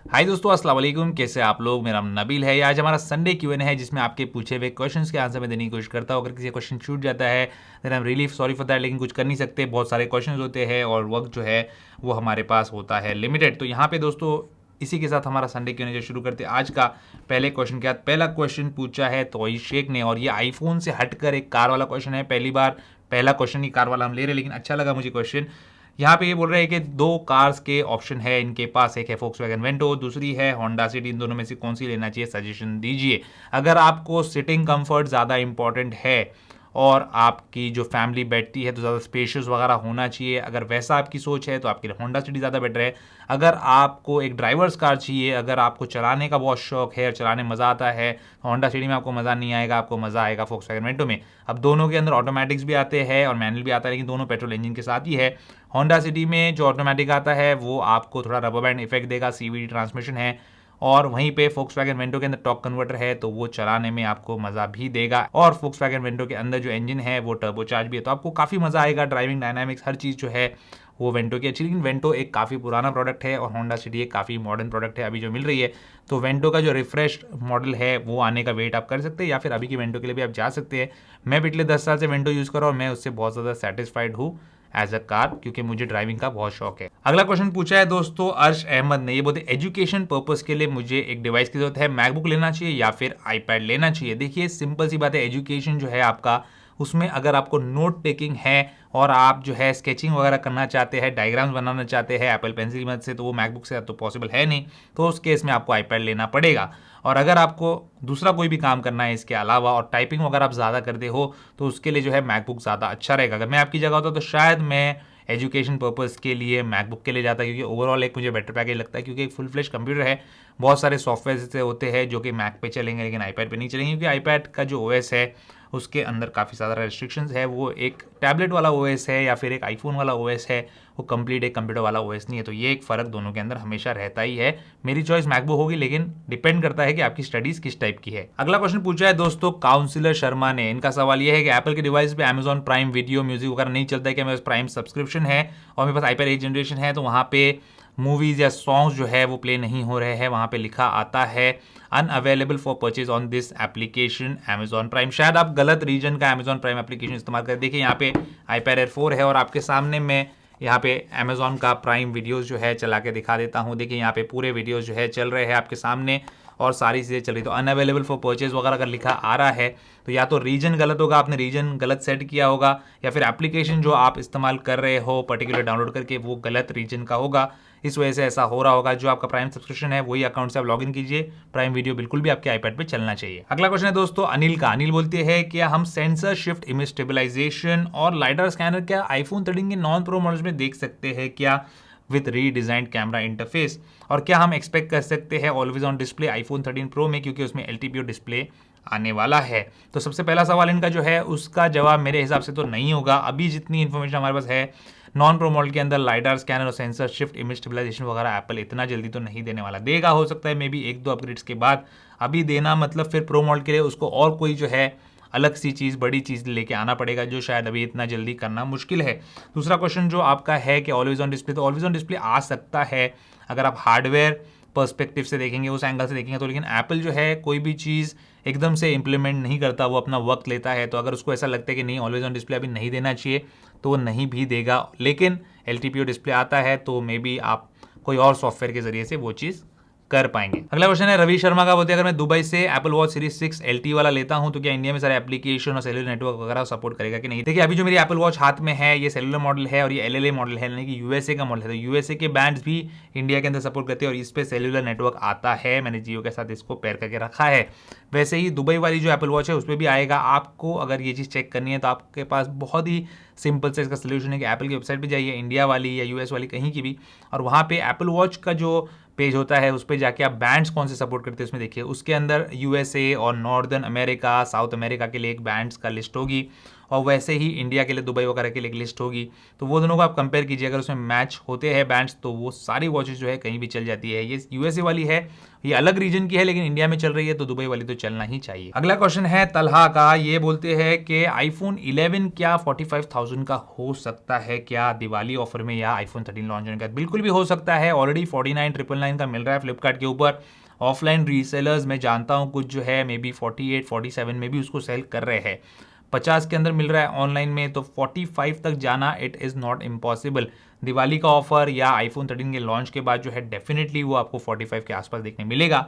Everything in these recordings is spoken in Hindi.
हाय दोस्तों, अस्सलाम वालेकुम। कैसे आप लोग? मेरा नाम नबील है। आज हमारा संडे Q&A है जिसमें आपके पूछे हुए क्वेश्चंस के आंसर मैं देने की कोशिश करता हूँ। अगर किसी क्वेश्चन छूट जाता है then I am really sorry for that, लेकिन कुछ कर नहीं सकते। बहुत सारे क्वेश्चंस होते हैं और वक्त जो है वो हमारे पास होता है लिमिटेड। तो यहाँ पे दोस्तों इसी के साथ हमारा संडे Q&A जो शुरू करते हैं आज का पहले क्वेश्चन के बाद। पहला क्वेश्चन पूछा है तोई शेख ने और ये आईफोन से हटकर एक कार वाला क्वेश्चन है। पहली बार पहला क्वेश्चन ही कार वाला हम ले रहे हैं, लेकिन अच्छा लगा मुझे क्वेश्चन। यहाँ पे ये बोल रहे हैं कि दो कार्स के ऑप्शन है इनके पास, एक है Volkswagen वेंटो, दूसरी है होंडा सिटी। इन दोनों में से कौन सी लेना चाहिए, सजेशन दीजिए। अगर आपको सिटिंग कंफर्ट ज़्यादा इंपॉर्टेंट है और आपकी जो फैमिली बैठती है तो ज़्यादा स्पेशियस वगैरह होना चाहिए, अगर वैसा आपकी सोच है तो आपके लिए होंडा सिटी ज़्यादा बेटर है। अगर आपको एक ड्राइवर्स कार चाहिए, अगर आपको चलाने का बहुत शौक है और चलाने में मज़ा आता है, होंडा सिटी में आपको मज़ा नहीं आएगा, आपको मज़ा आएगा Volkswagen वेंटो में। अब दोनों के अंदर ऑटोमेटिक्स भी आते हैं और मैनुअल भी आता है, लेकिन दोनों पेट्रोल इंजन के साथ ही है। होंडा सिटी में जो ऑटोमेटिक आता है वो आपको थोड़ा रबर बैंड इफेक्ट देगा, CVT ट्रांसमिशन है। और वहीं पे Volkswagen वेंटो के अंदर टॉर्क कन्वर्टर है तो वो चलाने में आपको मज़ा भी देगा। और Volkswagen वेंटो के अंदर जो इंजन है वो टर्बोचार्ज भी है, तो आपको काफ़ी मज़ा आएगा। ड्राइविंग डायनामिक्स हर चीज़ जो है वो वेंटो की अच्छी, लेकिन वेंटो एक काफ़ी पुराना प्रोडक्ट है और होंडा सिटी एक काफ़ी मॉडर्न प्रोडक्ट है अभी जो मिल रही है। तो वेंटो का जो रिफ्रेश मॉडल है वो आने का वेट आप कर सकते हैं, या फिर अभी की वेंटो के लिए भी आप जा सकते हैं। मैं पिछले 10 साल से वेंटो यूज़ कर रहा हूँ और मैं उससे बहुत ज़्यादा सेटिस्फाइड हूँ एज अ कार, क्योंकि मुझे ड्राइविंग का बहुत शौक है। अगला क्वेश्चन पूछा है दोस्तों अर्श अहमद ने। ये बोलते एजुकेशन पर्पस के लिए मुझे एक डिवाइस की जरूरत है, मैकबुक लेना चाहिए या फिर आईपैड लेना चाहिए। देखिए सिंपल सी बात है, एजुकेशन जो है आपका, उसमें अगर आपको नोट टेकिंग है और आप जो है स्केचिंग वगैरह करना चाहते हैं, डायग्राम्स बनाना चाहते हैं एप्पल पेंसिल की मदद से, तो वो मैकबुक से तो पॉसिबल है नहीं, तो उस केस में आपको आईपैड लेना पड़ेगा। और अगर आपको दूसरा कोई भी काम करना है इसके अलावा और टाइपिंग वगैरह आप ज़्यादा करते हो तो उसके लिए जो है मैकबुक ज़्यादा अच्छा रहेगा। अगर मैं आपकी जगह होता तो शायद मैं एजुकेशन पर्पज़ के लिए मैकबुक के लिए जाता, क्योंकि ओवरऑल एक मुझे बेटर पैकेज लगता है, क्योंकि एक फुल फ्लेश कंप्यूटर है। बहुत सारे सॉफ्टवेयर ऐसे होते हैं जो कि मैक पे चलेंगे लेकिन आईपैड पे नहीं चलेंगे, क्योंकि आईपैड का जो ओएस है उसके अंदर काफ़ी ज़्यादा रेस्ट्रिक्शंस है। वो एक टैबलेट वाला ओएस है या फिर एक आईफोन वाला ओएस है, वो कंप्लीट एक कंप्यूटर वाला ओएस नहीं है। तो ये एक फ़र्क दोनों के अंदर हमेशा रहता ही है। मेरी चॉइस मैकबुक होगी, लेकिन डिपेंड करता है कि आपकी स्टडीज़ किस टाइप की है। अगला क्वेश्चन पूछा है दोस्तों काउंसिलर शर्मा ने। इनका सवाल ये है कि एप्पल के डिवाइस पे अमेजॉन प्राइम वीडियो म्यूजिक वगैरह नहीं चलता है, कि मेरे पास प्राइम सब्सक्रिप्शन है और मेरे पास आईपैड 8 जनरेशन है, तो वहाँ पे मूवीज़ या सॉन्ग्स जो है वो प्ले नहीं हो रहे हैं। वहाँ पे लिखा आता है unavailable for purchase on this application Amazon prime. शायद आप गलत रीजन का अमेजॉन प्राइम एप्लीकेशन इस्तेमाल करें। देखिए यहाँ पे iPad Air 4 है और आपके सामने मैं यहाँ पे अमेजॉन का प्राइम वीडियोस जो है चला के दिखा देता हूँ। देखिए यहाँ पे पूरे वीडियोस जो है चल रहे हैं आपके सामने और सारी चीज़ें चल रही। तो अनअवेलेबल फॉर परचेज वगैरह अगर लिखा आ रहा है तो या तो रीजन गलत होगा, आपने रीजन गलत सेट किया होगा, या फिर एप्लीकेशन जो आप इस्तेमाल कर रहे हो पर्टिकुलर डाउनलोड करके वो गलत रीजन का होगा, इस वजह से ऐसा हो रहा होगा। जो आपका प्राइम सब्सक्रिप्शन है वही अकाउंट से आप लॉगिन कीजिए, प्राइम वीडियो बिल्कुल भी आपके आईपैड पे चलना चाहिए। अगला क्वेश्चन है दोस्तों अनिल का। अनिल बोलते हैं क्या हम सेंसर शिफ्ट इमेज स्टेबलाइजेशन और लाइडर स्कैनर क्या आईफोन 13 के नॉन प्रो मॉडल्स में देख सकते हैं क्या विद रीडिजाइंड कैमरा इंटरफेस, और क्या हम एक्सपेक्ट कर सकते हैं always on display iPhone 13 pro में, क्योंकि उसमें LTPO डिस्प्ले आने वाला है। तो सबसे पहला सवाल इनका जो है उसका जवाब मेरे हिसाब से तो नहीं होगा। अभी जितनी इन्फॉर्मेशन हमारे पास है, नॉन प्रो मॉडल के अंदर लाइडार स्कैनर और सेंसर शिफ्ट इमेज स्टेबलाइजेशन वगैरह एप्पल इतना जल्दी तो नहीं देने वाला। देगा हो सकता है मे बी 1-2 अपग्रेड्स के बाद, अभी देना मतलब फिर प्रो मॉडल के लिए उसको और कोई जो है अलग सी चीज़, बड़ी चीज़ लेके आना पड़ेगा, जो शायद अभी इतना जल्दी करना मुश्किल है। दूसरा क्वेश्चन जो आपका है कि ऑलवेज ऑन डिस्प्ले, तो ऑलवेज ऑन डिस्प्ले आ सकता है अगर आप हार्डवेयर पर्सपेक्टिव से देखेंगे, उस एंगल से देखेंगे तो। लेकिन एप्पल जो है कोई भी चीज़ एकदम से इंप्लीमेंट नहीं करता, वो अपना वक्त लेता है। तो अगर उसको ऐसा लगता है कि नहीं ऑलवेज ऑन डिस्प्ले अभी नहीं देना चाहिए तो वो नहीं भी देगा, लेकिन LTPO डिस्प्ले आता है तो मे बी आप कोई और सॉफ्टवेयर के जरिए से वो चीज़ कर पाएंगे। अगला क्वेश्चन है रवि शर्मा का। बोलते हैं अगर मैं दुबई से एप्पल वॉच सीरीज 6 LTE वाला लेता हूं तो क्या इंडिया में सारे एप्लीकेशन और सेलुलर नेटवर्क वगैरह सपोर्ट करेगा कि नहीं। देखिए अभी जो मेरी एप्पल वॉच हाथ में है ये सेलुलर मॉडल है और ये LLA मॉडल है, यानी कि USA का मॉडल है। तो USA के बैंड्स भी इंडिया के अंदर सपोर्ट करते हैं और इस पर सेलुलर नेटवर्क आता है। मैंने जियो के साथ इसको पेयर करके रखा है। वैसे ही दुबई वाली जो एप्पल वॉच है उस पर भी आएगा। आपको अगर ये चीज़ चेक करनी है तो आपके पास बहुत ही सिंपल से इसका सोल्यूशन है कि एप्पल की वेबसाइट पे जाइए, इंडिया वाली या US वाली कहीं की भी, और वहाँ पे एप्पल वॉच का जो पेज होता है उस पर जाके आप बैंड्स कौन से सपोर्ट करते हैं उसमें देखिए। उसके अंदर USA और नॉर्दर्न अमेरिका, साउथ अमेरिका के लिए एक बैंड्स का लिस्ट होगी, और वैसे ही इंडिया के लिए दुबई वगैरह के लिए एक लिस्ट होगी, तो वो दोनों को आप कंपेयर कीजिए। अगर उसमें मैच होते हैं बैंड्स तो वो सारी वॉचेस जो है कहीं भी चल जाती है। ये यूएसए वाली है, ये अलग रीजन की है, लेकिन इंडिया में चल रही है तो दुबई वाली तो चलना ही चाहिए। अगला क्वेश्चन है तलहा का, ये बोलते हैं कि आईफोन 11 क्या 45,000 का हो सकता है क्या दिवाली ऑफर में या आईफोन 13 लॉन्च होने का? बिल्कुल भी हो सकता है। ऑलरेडी 49,999 का मिल रहा है फ्लिपकार्ट के ऊपर। ऑफलाइन रीसेलर्स मैं जानता हूँ कुछ जो है मे बी 48, 47 में भी उसको सेल कर रहे हैं। 50 के अंदर मिल रहा है ऑनलाइन में, तो 45 तक जाना it is not impossible. Diwali का ऑफर या आईफोन 13 के लॉन्च के बाद जो है डेफिनेटली वो आपको 45 के आसपास देखने मिलेगा,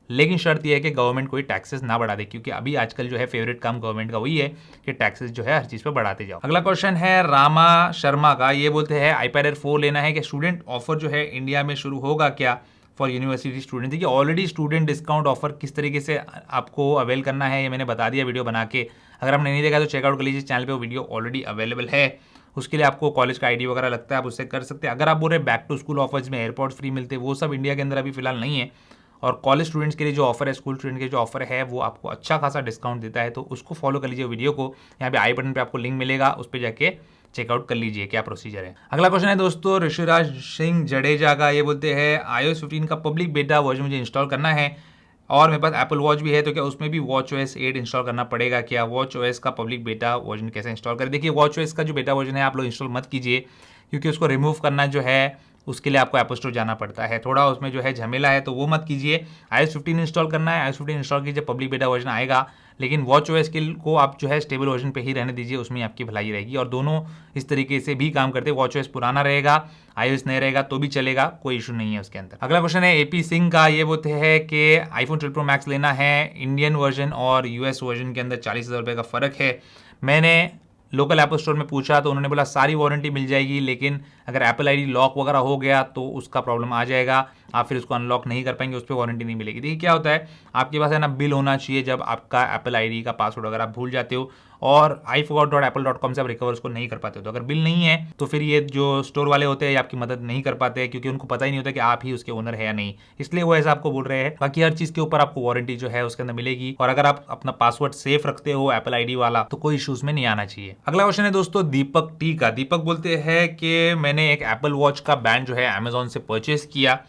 लेकिन शर्त यह है कि गवर्नमेंट कोई टैक्सेस ना बढ़ा दे, क्योंकि अभी आजकल जो है फेवरेट काम गवर्नमेंट का वही है कि टैक्सेस जो है हर चीज़ पे बढ़ाते जाओ। अगला क्वेश्चन है रामा शर्मा का, ये बोलते हैं iPad Air 4 लेना है कि स्टूडेंट ऑफर जो है इंडिया में शुरू होगा क्या फॉर यूनिवर्सिटी स्टूडेंट? देखिए ऑलरेडी स्टूडेंट डिस्काउंट ऑफर किस तरीके से आपको अवेल करना है ये मैंने बता दिया वीडियो बना के। अगर आपने नहीं देखा तो चेकआउट कर लीजिए चैनल पे, वो वीडियो ऑलरेडी अवेलेबल है। उसके लिए आपको कॉलेज का आईडी वगैरह लगता है, आप उससे कर सकते हैं। अगर आप बोल रहे बैक टू स्कूल ऑफर्स में एयरपोर्ट्स फ्री मिलते हैं, वो सब इंडिया के अंदर अभी फिलहाल नहीं है। और कॉलेज स्टूडेंट्स के लिए जो ऑफर है, स्कूल स्टूडेंट के जो ऑफर है, वो आपको अच्छा खासा डिस्काउंट देता है, तो उसको फॉलो कर लीजिए वीडियो को। यहाँ पे आई बटन पे आपको लिंक मिलेगा, उस पर जाके चेकआउट कर लीजिए क्या प्रोसीजर है। अगला क्वेश्चन है दोस्तों ऋषिराज सिंह जडेजा का, ये बोलते हैं iOS 15 का पब्लिक बेटा वर्जन मुझे इंस्टॉल करना है और मेरे पास एप्पल वॉच भी है, तो क्या उसमें भी WatchOS 8 इंस्टॉल करना पड़ेगा क्या? WatchOS का पब्लिक बेटा वर्जन कैसे इंस्टॉल करें? देखिए WatchOS का जो बेटा वर्जन है आप लोग इंस्टॉल मत कीजिए, क्योंकि उसको रिमूव करना जो है उसके लिए आपको एप्पल स्टोर जाना पड़ता है, थोड़ा उसमें जो है झमेला है, तो वो मत कीजिए। iOS 15 इंस्टॉल करना है, iOS 15 इंस्टॉल कीजिए, पब्लिक बेटा वर्जन आएगा, लेकिन WatchOS को आप जो है स्टेबल वर्जन पे ही रहने दीजिए, उसमें आपकी भलाई रहेगी। और दोनों इस तरीके से भी काम करते हैं, WatchOS पुराना रहेगा, iOS नहीं रहेगा तो भी चलेगा, कोई इशू नहीं है उसके अंदर। अगला क्वेश्चन है AP सिंह का, ये बोलते हैं कि iPhone 12 Pro Max लेना है, इंडियन वर्जन और US वर्जन के अंदर 40,000 रुपये का फ़र्क है। मैंने लोकल एप्पल स्टोर में पूछा तो उन्होंने बोला सारी वारंटी मिल जाएगी, लेकिन अगर एप्पल आईडी लॉक वगैरह हो गया तो उसका प्रॉब्लम आ जाएगा, आप फिर उसको अनलॉक नहीं कर पाएंगे, उस पर वारंटी नहीं मिलेगी। देखिए क्या होता है, आपके पास है ना बिल होना चाहिए जब आपका एप्पल आईडी का पासवर्ड अगर आप भूल जाते हो और iforgot.apple.com से आप रिकवर उसको नहीं कर पाते हो। तो अगर बिल नहीं है तो फिर ये जो स्टोर वाले होते हैं ये आपकी मदद नहीं कर पाते हैं, क्योंकि उनको पता ही नहीं होता कि आप ही उसके ओनर है या नहीं, इसलिए वो ऐसा आपको बोल रहे हैं। बाकी हर चीज के ऊपर आपको वारंटी जो है उसके अंदर मिलेगी, और अगर आप अपना पासवर्ड सेफ रखते हो एप्पल आईडी वाला तो कोई इशूज में नहीं आना चाहिए। अगला क्वेश्चन है दोस्तों दीपक टी का। दीपक बोलते हैं कि मैंने एक एप्पल वॉच का बैंड जो है अमेजोन से परचेस किया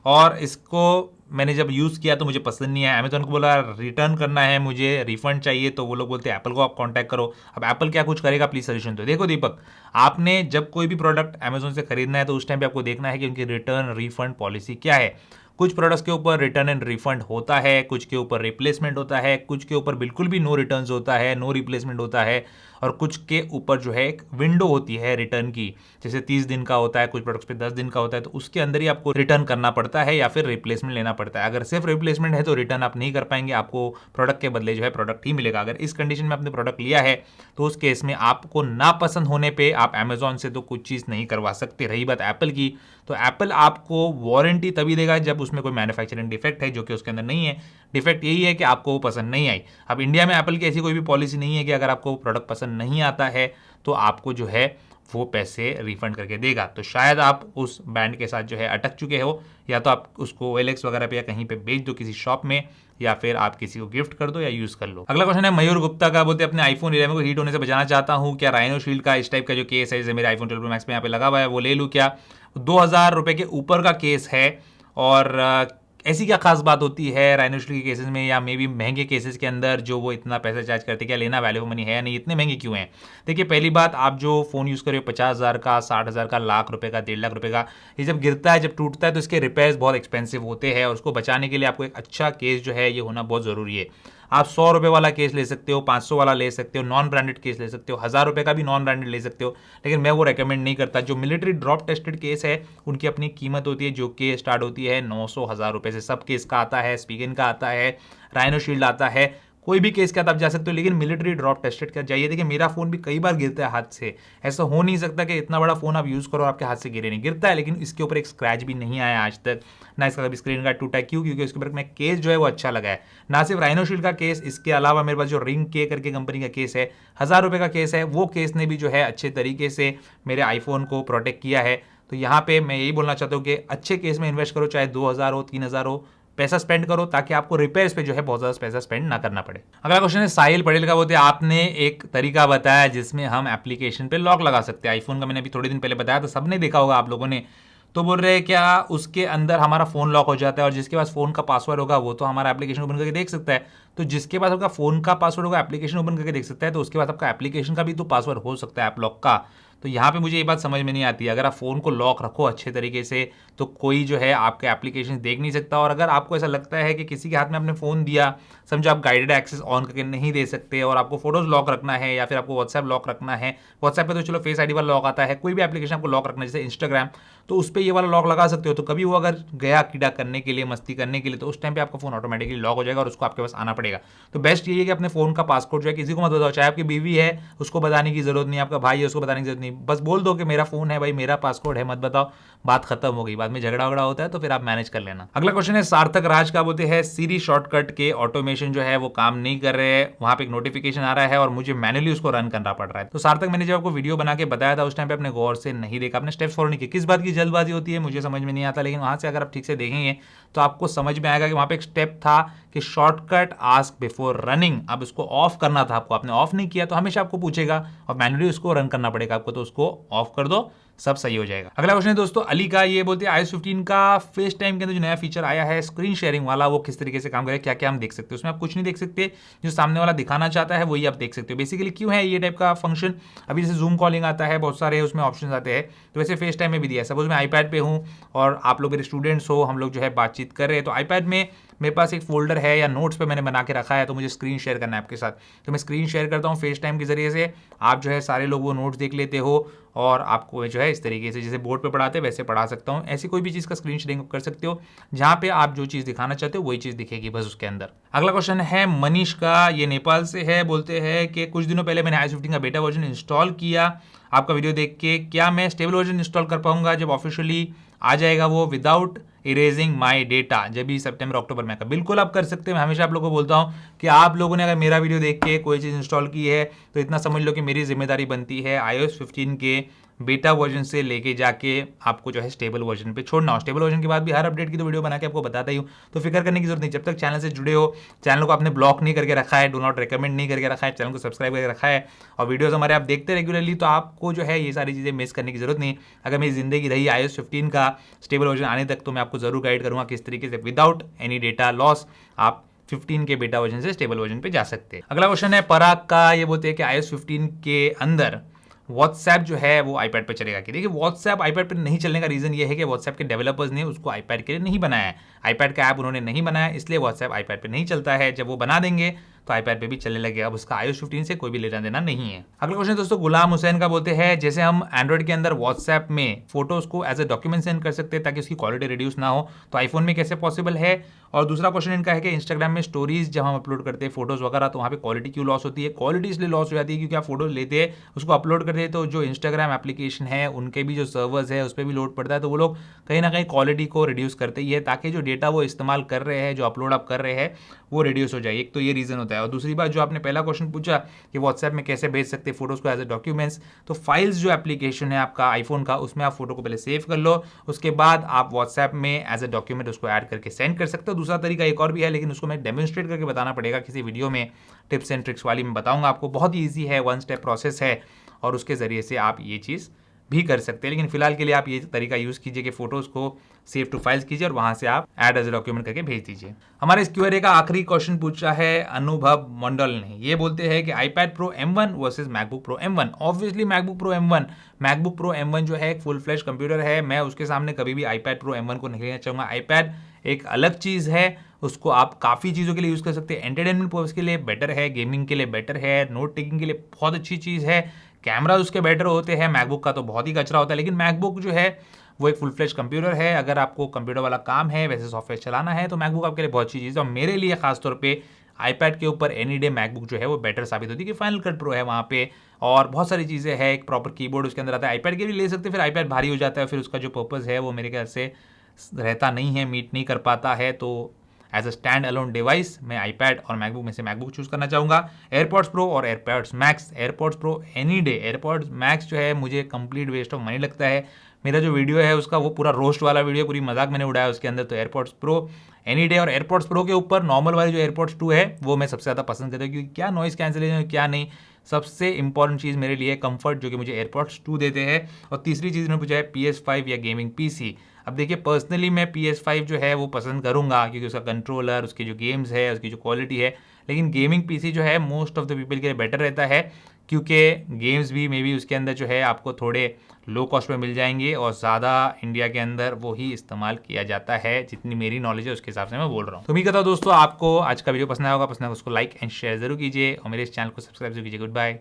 और इसको मैंने जब यूज़ किया तो मुझे पसंद नहीं आया। अमेजोन को बोला रिटर्न करना है, मुझे रिफंड चाहिए, तो वो लोग बोलते हैं एप्पल को आप कांटेक्ट करो। अब एप्पल क्या कुछ करेगा, प्लीज सजेशन दो। देखो दीपक, आपने जब कोई भी प्रोडक्ट अमेजोन से खरीदना है तो उस टाइम पे आपको देखना है कि उनकी रिटर्न रिफंड पॉलिसी क्या है। कुछ प्रोडक्ट्स के ऊपर रिटर्न एंड रिफंड होता है, कुछ के ऊपर रिप्लेसमेंट होता है, कुछ के ऊपर बिल्कुल भी नो रिटर्न्स होता है, नो रिप्लेसमेंट होता है, और कुछ के ऊपर जो है एक विंडो होती है रिटर्न की, जैसे 30 दिन का होता है, कुछ प्रोडक्ट्स पे 10 दिन का होता है, तो उसके अंदर ही आपको रिटर्न करना पड़ता है या फिर रिप्लेसमेंट लेना पड़ता है। अगर सिर्फ रिप्लेसमेंट है तो रिटर्न आप नहीं कर पाएंगे, आपको प्रोडक्ट के बदले जो है प्रोडक्ट ही मिलेगा। अगर इस कंडीशन में आपने प्रोडक्ट लिया है तो उस केस में आपको ना पसंद होने पे आप अमेजोन से तो कुछ चीज़ नहीं करवा सकते। रही बात एप्पल की, तो एप्पल आपको वारंटी तभी देगा जब उसमें कोई मैन्युफैक्चरिंग डिफेक्ट है, जो कि उसके अंदर नहीं है। डिफेक्ट यही है कि आपको वो पसंद नहीं आई। अब इंडिया में एप्पल की ऐसी कोई भी पॉलिसी नहीं है कि अगर आपको प्रोडक्ट पसंद नहीं आता है तो आपको जो है वो पैसे रिफंड करके देगा। तो शायद आप उस बैंड के साथ जो है अटक चुके हो, या तो आप उसको OLX वगैरह पे या कहीं पे बेच दो किसी शॉप में, या फिर आप किसी को गिफ्ट कर दो या यूज कर लो। अगला क्वेश्चन है मयूर गुप्ता का, बोलते अपने आईफोन 11 को हीट होने से बचाना चाहता हूँ, क्या राइनो शील्ड का इस टाइप का जो केस है जैसे मेरे आईफोन 12 प्रो मैक्स में यहाँ पे लगा हुआ है वो ले लूँ क्या? 2,000 रुपये के ऊपर का केस है, और ऐसी क्या खास बात होती है राइनो शील्ड के केसेस में या मे बी महंगे केसेस के अंदर जो वो इतना पैसा चार्ज करते, क्या लेना वैल्यू फॉर मनी है या नहीं, इतने महंगे क्यों हैं? देखिए पहली बात, आप जो फ़ोन यूज़ कर रहे हो 50,000 का, 60,000 का, लाख रुपए का, 1.5 लाख रुपए का, ये जब गिरता है, जब टूटता है तो इसके रिपेयर्स बहुत एक्सपेंसिव होते हैं, और उसको बचाने के लिए आपको एक अच्छा केस जो है ये होना बहुत ज़रूरी है। आप 100 रुपये वाला केस ले सकते हो, 500 वाला ले सकते हो, नॉन ब्रांडेड केस ले सकते हो, 1,000 रुपये का भी नॉन ब्रांडेड ले सकते हो, लेकिन मैं वो रेकमेंड नहीं करता। जो मिलिट्री ड्रॉप टेस्टेड केस है उनकी अपनी कीमत होती है, जो कि स्टार्ट होती है 900-1,000 रुपये से। सब केस का आता है, स्पीगन का आता है, राइनो शील्ड आता है, कोई भी केस के साथ आप जा सकते हो, लेकिन मिलिट्री ड्रॉप टेस्टेड का जाइए। देखिए मेरा फोन भी कई बार गिरता है हाथ से, ऐसा हो नहीं सकता कि इतना बड़ा फोन आप यूज करो और आपके हाथ से गिरे नहीं, गिरता है, लेकिन इसके ऊपर एक स्क्रैच भी नहीं आया आज तक, ना इसका कभी स्क्रीन गार्ड टूटा। क्यों? क्योंकि उसके ऊपर में केस जो है वो अच्छा लगा है। ना सिर्फ राइनो शील्ड का केस, इसके अलावा मेरे पास जो रिंग के करके कंपनी का केस है, 1,000 रुपये का केस है, वो केस ने भी जो है अच्छे तरीके से मेरे आईफोन को प्रोटेक्ट किया है। तो यहाँ पे मैं यही बोलना चाहता हूँ कि अच्छे केस में इन्वेस्ट करो, चाहे 2,000 हो, 3,000 हो, पैसा स्पेंड करो ताकि आपको रिपेयर्स पे जो है बहुत ज़्यादा पैसा स्पेंड ना करना पड़े। अगला क्वेश्चन है साहिल पटेल का, बोलते हैं आपने एक तरीका बताया जिसमें हम एप्लीकेशन पे लॉक लगा सकते हैं। आईफोन का मैंने अभी थोड़े दिन पहले बताया तो सबने देखा होगा आप लोगों ने। तो बोल रहे हैं क्या उसके अंदर हमारा फोन लॉक हो जाता है और जिसके पास फोन का पासवर्ड होगा वो तो हमारा एप्लीकेशन ओपन करके देख सकता है। तो जिसके पास आपका फोन का पासवर्ड होगा एप्लीकेशन ओपन करके देख सकता है, तो उसके बाद आपका एप्लीकेशन का भी तो पासवर्ड हो सकता है ऐप लॉक का। तो यहाँ पे मुझे ये बात समझ में नहीं आती, अगर आप फोन को लॉक रखो अच्छे तरीके से तो कोई जो है आपके एप्लीकेशन देख नहीं सकता। और अगर आपको ऐसा लगता है कि किसी के हाथ में आपने फोन दिया, समझो आप गाइडेड एक्सेस ऑन करके नहीं दे सकते और आपको फोटोज लॉक रखना है या फिर आपको व्हाट्सएप लॉक रखना है, व्हाट्सएप पे तो चलो फेस आईडी वाला लॉक आता है, कोई भी एप्लीकेशन आपको लॉक रखना है जैसे इंस्टाग्राम, तो उस पर ये वाला लॉक लगा सकते हो। तो कभी वो अगर गया कीड़ा करने के लिए, मस्ती करने के लिए, तो उस टाइम पे आपका फोन ऑटोमेटिकली लॉक हो जाएगा और उसको आपके पास आना पड़ेगा। तो बेस्ट ये है कि अपने फोन का पासवर्ड जो है किसी को मत बताओ, चाहे आपकी बीवी है उसको बताने की जरूरत नहीं, आपका भाई है उसको बताने की जरूरत नहीं, बस बोल दो कि मेरा फोन है भाई, मेरा पासवर्ड है, मत बताओ, बात खत्म हो गई। बाद में झगड़ा वगड़ा होता है तो फिर आप मैनेज कर लेना। अगला क्वेश्चन है सार्थक राज का, बोलते हैं सीरी शॉर्टकट के ऑटोमेशन जो है वो काम नहीं कर रहे हैं, वहां पे एक नोटिफिकेशन आ रहा है और मुझे मैनुअली उसको रन करना पड़ रहा है। तो सार्थक, मैंने जब आपको वीडियो बना के बताया था उस टाइम पे आपने गौर से नहीं देखा, आपने स्टेप्स फॉलो नहीं किए। किस बात की जल्दबाजी होती है मुझे समझ में नहीं आता, लेकिन वहां से अगर आप ठीक से देखेंगे तो आपको समझ में आएगा कि वहां पे एक स्टेप था कि शॉर्टकट आस्क बिफोर रनिंग। अब इसको ऑफ करना था आपको, आपने ऑफ नहीं किया तो हमेशा आपको पूछेगा और मैनुअली उसको रन करना पड़ेगा आपको, तो उसको ऑफ कर दो, सब सही हो जाएगा। अगला क्वेश्चन है दोस्तों अली का, ये बोलते हैं iOS 15 का फेस टाइम के अंदर जो नया फीचर आया है स्क्रीन शेयरिंग वाला, वो किस तरीके से काम करेगा, क्या क्या हम देख सकते हैं उसमें। आप कुछ नहीं देख सकते, जो सामने वाला दिखाना चाहता है वही आप देख सकते हो। बेसिकली क्यों है ये टाइप का फंक्शन, अभी जैसे जूम कॉलिंग आता है, बहुत सारे उसमें ऑप्शन आते हैं, तो वैसे फेस टाइम में भी दिया है। सपोज मैं आईपैड पे हूँ और आप लोग मेरे स्टूडेंट्स हो, हम लोग जो है बातचीत कर रहे हैं, तो आईपैड में मेरे पास एक फोल्डर है या नोट्स पे मैंने बना के रखा है, तो मुझे स्क्रीन शेयर करना है आपके साथ, तो मैं स्क्रीन शेयर करता हूँ फेस टाइम के जरिए से। आप जो है सारे लोग वो नोट्स देख लेते हो और आपको जो है इस तरीके से जैसे बोर्ड पे पढ़ाते हैं वैसे पढ़ा सकता हूँ। ऐसी कोई भी चीज़ का स्क्रीन शेयरिंग कर सकते हो, जहाँ पे आप जो चीज़ दिखाना चाहते हो वही चीज़ दिखेगी बस उसके अंदर। अगला क्वेश्चन है मनीष का, ये नेपाल से है, बोलते हैं कि कुछ दिनों पहले मैंने iOS 15 का बेटा वर्जन इंस्टॉल किया आपका वीडियो देख के, क्या मैं स्टेबल वर्जन इंस्टॉल कर पाऊंगा जब ऑफिशियली आ जाएगा वो विदाउट इरेजिंग माई डेटा, जब भी सितंबर अक्टूबर में आएगा। बिल्कुल आप कर सकते हैं। मैं हमेशा आप लोगों को बोलता हूं कि आप लोगों ने अगर मेरा वीडियो देख के कोई चीज़ इंस्टॉल की है तो इतना समझ लो कि मेरी जिम्मेदारी बनती है iOS 15 के बेटा वर्जन से लेके जाके आपको जो है स्टेबल वर्जन पे छोड़ना हो। स्टेबल वर्जन के बाद भी हर अपडेट की तो वीडियो बना के आपको बताता ही हूँ, तो फिक्र करने की जरूरत नहीं। जब तक चैनल से जुड़े हो, चैनल को आपने ब्लॉक नहीं करके रखा है, डू नॉट रिकमेंड नहीं करके रखा है, चैनल को सब्सक्राइब करके रखा है और वीडियोस हमारे आप देखते रेगुलरली, तो आपको जो है ये सारी चीज़ें मिस करने की जरूरत नहीं। अगर मेरी जिंदगी रही iOS 15 का स्टेबल वर्जन आने तक तो मैं आपको जरूर गाइड करूँगा किस तरीके से विदाउट एनी डेटा लॉस आप 15 के बेटा वर्जन से स्टेबल वर्जन पे जा सकते हैं। अगला क्वेश्चन है पराग का, ये बोलते हैं कि iOS 15 के अंदर व्हाट्सएप जो है वो आईपैड पे चलेगा कि। देखिए व्हाट्सएप आईपैड पे नहीं चलने का रीजन ये है कि व्हाट्सएप के डेवलपर्स ने उसको आईपैड के लिए नहीं बनाया है, आईपैड का ऐप उन्होंने नहीं बनाया, इसलिए व्हाट्सएप आईपैड पे नहीं चलता है। जब वो बना देंगे तो आईपैड पे भी चलने लगेगा। अब उसका iOS 15 से कोई भी लेना देना नहीं है। अगला क्वेश्चन दोस्तों गुलाम हुसैन का, बोलते हैं जैसे हम एंड्रॉइड के अंदर व्हाट्सएप में फोटोज को एज ए डॉक्यूमेंट सेंड कर सकते हैं ताकि उसकी क्वालिटी रिड्यूस ना हो, तो आईफोन में कैसे पॉसिबल है। और दूसरा क्वेश्चन इनका है कि इंस्टाग्राम में स्टोरीज जब हम अपलोड करते हैं फोटोज वगैरह, तो वहाँ पे क्वालिटी क्यों लॉस होती है। क्वालिटी इसलिए लॉस हो जाती है क्योंकि आप फोटोज लेते हैं उसको अपलोड करते हैं, तो जो इंस्टाग्राम एप्लीकेशन है उनके भी जो सर्वर्स है उस पर भी लोड पड़ता है, तो वो लोग कहीं ना कहीं क्वालिटी को रिड्यूस करते ही है ताकि जो डेटा वो इस्तेमाल कर रहे हैं, जो अपलोड आप कर रहे हैं वो रिड्यूस हो जाए। एक तो ये रीजन होता है। और दूसरी बात जो आपने पहला क्वेश्चन पूछा कि व्हाट्सएप में कैसे भेज सकते हैं फोटोज को एज ए डॉक्यूमेंट्स, तो फाइल्स जो एप्लीकेशन है आपका आईफोन का उसमें आप फोटो को पहले सेव कर लो, उसके बाद आप व्हाट्सएप में एज ए डॉक्यूमेंट उसको ऐड करके सेंड कर सकते हो। दूसरा तरीका एक और भी है, लेकिन उसको मैं डेमोन्स्ट्रेट करके बताना पड़ेगा किसी वीडियो में, टिप्स एंड ट्रिक्स वाली मैं बताऊंगा आपको। बहुत ही ईजी है, 1 स्टेप प्रोसेस है और उसके जरिए से आप ये चीज़ भी कर सकते हैं। लेकिन फिलहाल के लिए आप ये तरीका यूज कीजिए कि फोटोज को सेव टू फाइल्स कीजिए और वहां से आप ऐड एज ए डॉक्यूमेंट करके भेज दीजिए। हमारे इस क्यूआरए का आखिरी क्वेश्चन पूछा है अनुभव मंडल ने, ये बोलते हैं कि iPad pro M1 versus MacBook pro M1। Obviously MacBook pro M1 जो है एक फुल फ्लैश कंप्यूटर है, मैं उसके सामने कभी भी आईपैड प्रो M1 को नहीं लेना चाहूंगा। आईपैड एक अलग चीज है, उसको आप काफ़ी चीज़ों के लिए यूज़ कर सकते हैं। एंटरटेनमेंट पर्पस के लिए बेटर है, गेमिंग के लिए बेटर है, नोट टेकिंग के लिए बहुत अच्छी चीज़ है, कैमरा उसके बेटर होते हैं। मैकबुक का तो बहुत ही कचरा होता है, लेकिन मैकबुक जो है वो एक फुल फ्लेश कंप्यूटर है। अगर आपको कंप्यूटर वाला काम है, वैसे सॉफ्टवेयर चलाना है, तो मैकबुक आपके लिए बहुत अच्छी चीज़ है। और मेरे लिए खासतौर पे आईपैड के ऊपर एनी डे मैकबुक जो है वो बेटर साबित होती है कि फाइनल कट प्रो है वहाँ पे, और बहुत सारी चीज़ें हैं, एक प्रॉपर कीबोर्ड उसके अंदर आता है। आईपैड के भी ले सकते हैं, फिर आईपैड भारी हो जाता है, फिर उसका जो पर्पज़ है वो मेरे ख्याल से रहता नहीं है, मीट नहीं कर पाता है। तो as a stand alone device मैं आईपैड और मैकबुक में से मैकबुक चूज़ करना चाहूँगा। एयरपॉड्स प्रो और AirPods Max, AirPods Pro any day, AirPods Max जो है मुझे कंप्लीट वेस्ट ऑफ मनी लगता है। मेरा जो वीडियो है उसका वो पूरा रोस्ट वाला वीडियो, पूरी मजाक मैंने उड़ाया उसके अंदर। तो एयरपॉड्स प्रो एनी डे, और एयरपॉड्स प्रो के ऊपर नॉर्मल वाले जो एयरपॉड्स 2 है वो मैं सबसे ज़्यादा पसंद करता हूँ, क्योंकि क्या नॉइस कैंसिलेशन क्या नहीं, सबसे इंपॉर्टेंट चीज़ मेरे लिए कंफर्ट जो कि मुझे एयरपॉड्स 2 देते हैं। और तीसरी चीज़ ने पूछा है PS5 या गेमिंग PC। अब देखिए पर्सनली मैं PS5 जो है वो पसंद करूँगा, क्योंकि उसका कंट्रोलर, उसकी जो गेम्स है, उसकी जो क्वालिटी है। लेकिन गेमिंग PC जो है मोस्ट ऑफ द पीपल के लिए बेटर रहता है, क्योंकि गेम्स भी मे बी उसके अंदर जो है आपको थोड़े लो कॉस्ट में मिल जाएंगे, और ज़्यादा इंडिया के अंदर वो ही इस्तेमाल किया जाता है, जितनी मेरी नॉलेज है उसके हिसाब से मैं बोल रहा हूँ। तो उम्मीद करता हूँ दोस्तों आपको आज का वीडियो पसंद आया होगा। पसंद आया उसको लाइक एंड शेयर जरूर कीजिए, और मेरे इस चैनल को सब्सक्राइब जरूर कीजिए। Good bye.